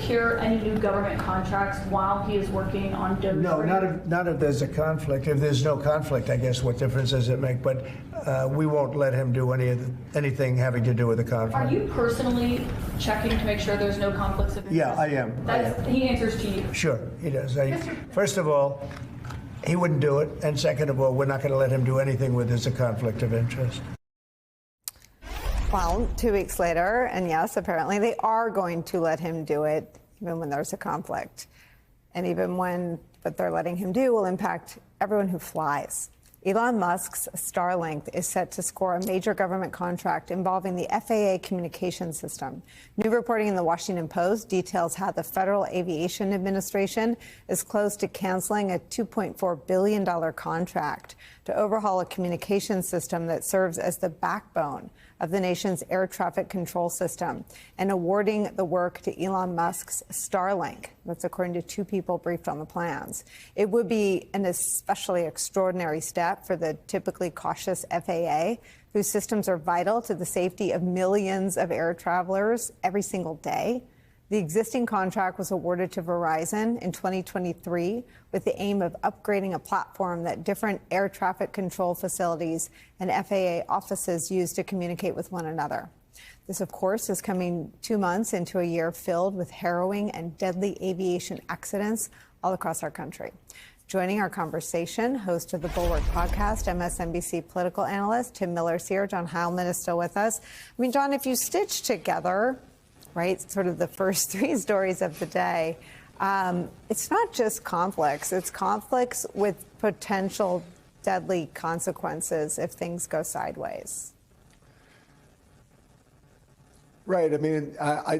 secure any new government contracts while he is working on DOGE? No, not if there's a conflict. If there's no conflict, I guess what difference does it make? But we won't let him do anything having to do with the conflict. Are you personally checking to make sure there's no conflicts of interest? Yeah, I am. He answers to you. Sure, he does. First of all, he wouldn't do it. And second of all, we're not going to let him do anything where there's a conflict of interest. Well, 2 weeks later, and yes, apparently they are going to let him do it even when there's a conflict. And even when what they're letting him do will impact everyone who flies. Elon Musk's Starlink is set to score a major government contract involving the FAA communication system. New reporting in the Washington Post details how the Federal Aviation Administration is close to canceling a $2.4 billion contract to overhaul a communication system that serves as the backbone of the nation's air traffic control system, and awarding the work to Elon Musk's Starlink. That's according to 2 people briefed on the plans. It would be an especially extraordinary step for the typically cautious FAA, whose systems are vital to the safety of millions of air travelers every single day. The existing contract was awarded to Verizon in 2023 with the aim of upgrading a platform that different air traffic control facilities and FAA offices use to communicate with one another. This, of course, is coming 2 months into a year filled with harrowing and deadly aviation accidents all across our country. Joining our conversation, host of the Bulwark podcast, MSNBC political analyst Tim Miller's here. John Heilman is still with us. I mean, John, if you stitch together, right, sort of the first 3 stories of the day, it's not just conflicts. It's conflicts with potential deadly consequences if things go sideways. Right. I mean,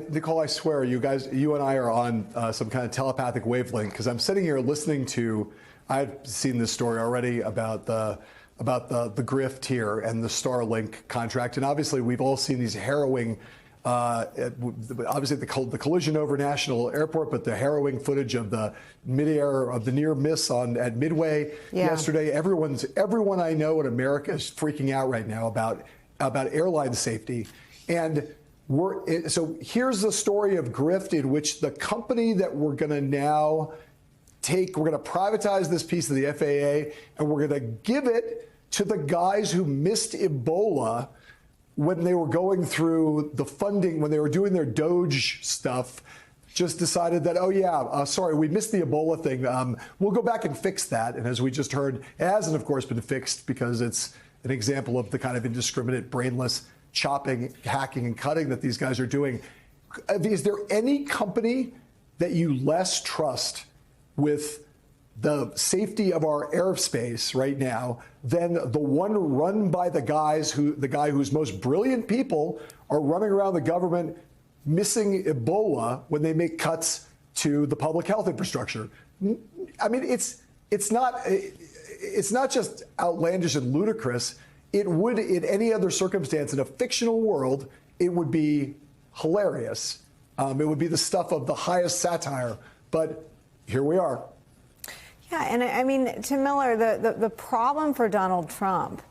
Nicole, I swear, you and I are on some kind of telepathic wavelength, because I'm sitting here listening to, I've seen this story already about the grift here and the Starlink contract. And obviously, we've all seen these harrowing obviously the collision over National Airport, but the harrowing footage of the midair of the near miss at Midway yesterday. Everyone I know in America is freaking out right now about airline safety. And so here's the story of grift, in which the company that we're going to now we're going to privatize this piece of the FAA, and we're going to give it to the guys who missed Ebola when they were going through the funding, when they were doing their DOGE stuff, just decided that, oh yeah, sorry, we missed the Ebola thing. We'll go back and fix that. And as we just heard, it hasn't, of course, been fixed, because it's an example of the kind of indiscriminate, brainless chopping, hacking, and cutting that these guys are doing. Is there any company that you less trust with the safety of our airspace right now than the one run by the guy whose most brilliant people are running around the government missing Ebola when they make cuts to the public health infrastructure? I mean, it's not just outlandish and ludicrous. It would, in any other circumstance, in a fictional world, it would be hilarious. It would be the stuff of the highest satire. But here we are. Yeah, and I mean, Tim Miller, the problem for Donald Trump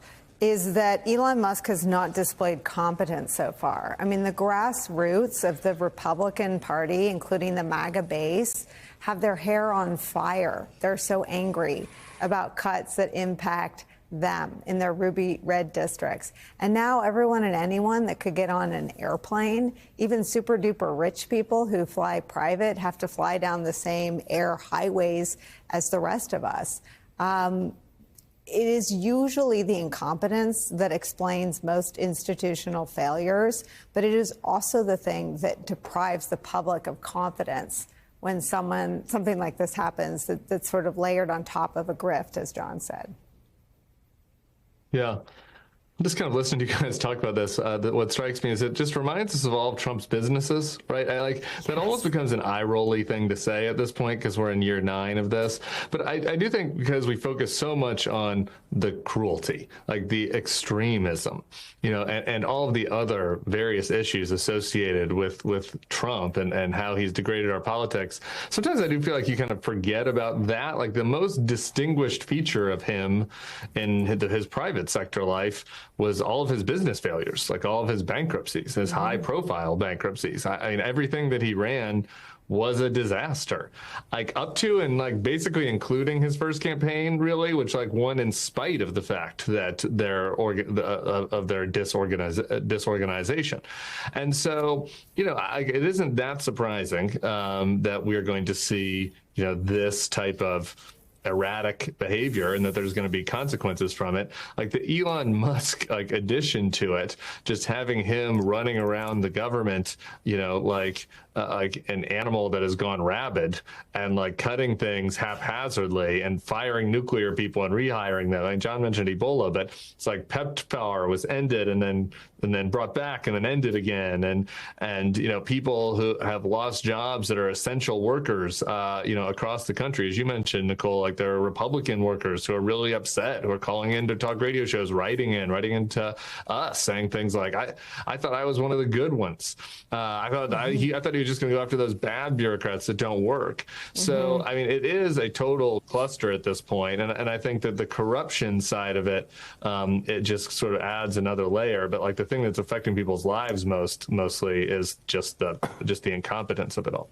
is that Elon Musk has not displayed competence so far. I mean, the grassroots of the Republican Party, including the MAGA base, have their hair on fire. They're so angry about cuts that impact them in their ruby red districts. And now everyone and anyone that could get on an airplane, even super duper rich people who fly private, have to fly down the same air highways as the rest of us. It is usually the incompetence that explains most institutional failures, but it is also the thing that deprives the public of confidence when something like this happens, that's sort of layered on top of a grift, as John said. Yeah. I'm just kind of listening to you guys talk about this. What strikes me is it just reminds us of all of Trump's businesses, right? That almost becomes an eye-rolly thing to say at this point, because we're in year 9 of this. But I do think, because we focus so much on the cruelty, like the extremism, and all of the other various issues associated with Trump and how he's degraded our politics. Sometimes I do feel like you kind of forget about that. Like, the most distinguished feature of him in his private sector life was all of his business failures, like all of his bankruptcies, his high-profile bankruptcies. I mean, everything that he ran was a disaster, like up to and like basically including his first campaign, really, which like won in spite of the fact that of their disorganization. And so, it isn't that surprising that we're going to see, this type of erratic behavior and that there's going to be consequences from it. Like the Elon Musk addition to it, just having him running around the government, like an animal that has gone rabid and like cutting things haphazardly and firing nuclear people and rehiring them. I mean, John mentioned Ebola, but it's like PEPFAR was ended and then brought back and then ended again. And people who have lost jobs that are essential workers, across the country, as you mentioned, Nicole, like there are Republican workers who are really upset, who are calling into talk radio shows, writing into us, saying things like, I thought I was one of the good ones. I thought he was just going to go after those bad bureaucrats that don't work. So, I mean, it is a total cluster at this point. And I think that the corruption side of it, it just sort of adds another layer. But like the thing that's affecting people's lives mostly is just the incompetence of it all.